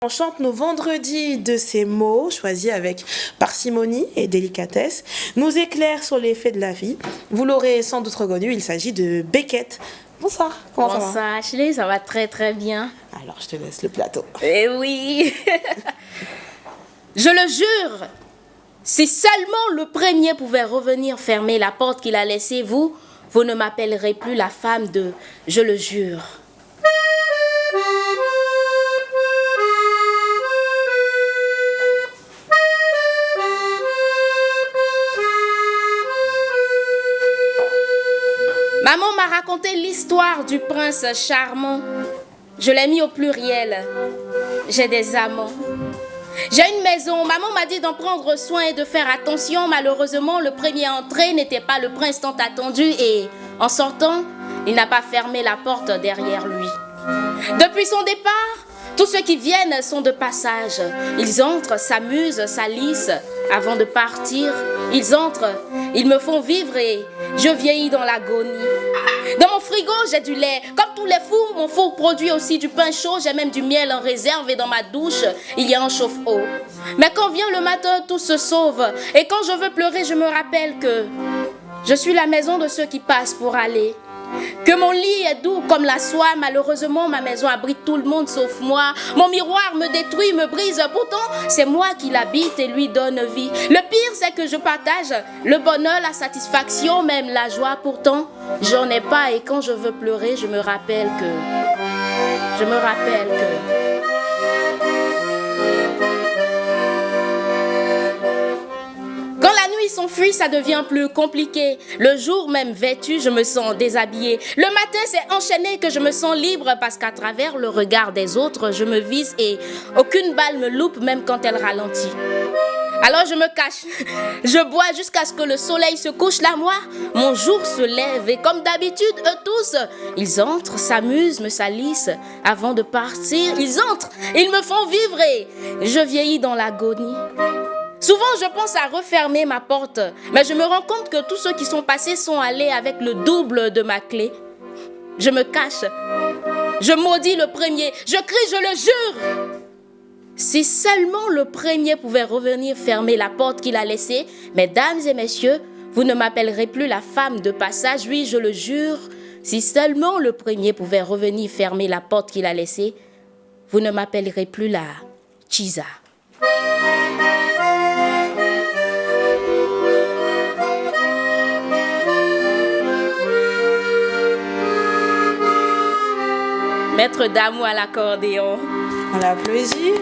On chante nos vendredis de ces mots, choisis avec parcimonie et délicatesse, nous éclaire sur les faits de la vie. Vous l'aurez sans doute reconnu, il s'agit de Beckett. Bonsoir, comment ça va? Bonsoir Ashley, ça va très très bien. Alors je te laisse le plateau. Eh oui. Je le jure, si seulement le premier pouvait revenir fermer la porte qu'il a laissée, vous ne m'appellerez plus la femme de je le jure. Maman m'a raconté l'histoire du prince charmant. Je l'ai mis au pluriel. J'ai des amants. J'ai une maison. Maman m'a dit d'en prendre soin et de faire attention. Malheureusement, le premier entré n'était pas le prince tant attendu et, en sortant, il n'a pas fermé la porte derrière lui. Depuis son départ, tous ceux qui viennent sont de passage. Ils entrent, s'amusent, s'alissent. Avant de partir, ils entrent, ils me font vivre et je vieillis dans l'agonie. Dans mon frigo, j'ai du lait. Comme tous les fours, mon four produit aussi du pain chaud. J'ai même du miel en réserve et dans ma douche, il y a un chauffe-eau. Mais quand vient le matin, tout se sauve. Et quand je veux pleurer, je me rappelle que je suis la maison de ceux qui passent pour aller. Que mon lit est doux comme la soie. Malheureusement, ma maison abrite tout le monde sauf moi. Mon miroir me détruit, me brise. Pourtant, c'est moi qui l'habite et lui donne vie. Le pire, c'est que je partage le bonheur, la satisfaction, même la joie. Pourtant, j'en ai pas et quand je veux pleurer, je me rappelle que... Quand la nuit s'enfuit, ça devient plus compliqué. Le jour même vêtu, je me sens déshabillée. Le matin, c'est enchaîné que je me sens libre parce qu'à travers le regard des autres, je me vise et aucune balle me loupe même quand elle ralentit. Alors je me cache, je bois jusqu'à ce que le soleil se couche. Là, moi, mon jour se lève et comme d'habitude, eux tous, ils entrent, s'amusent, me salissent. Avant de partir, ils entrent, ils me font vivre et je vieillis dans l'agonie. Souvent, je pense à refermer ma porte, mais je me rends compte que tous ceux qui sont passés sont allés avec le double de ma clé. Je me cache, je maudis le premier, je crie, je le jure. Si seulement le premier pouvait revenir fermer la porte qu'il a laissée, mesdames et messieurs, vous ne m'appellerez plus la femme de passage, oui, je le jure. Si seulement le premier pouvait revenir fermer la porte qu'il a laissée, vous ne m'appellerez plus la Chisa. Maître d'amour à l'accordéon. On l'applaudit.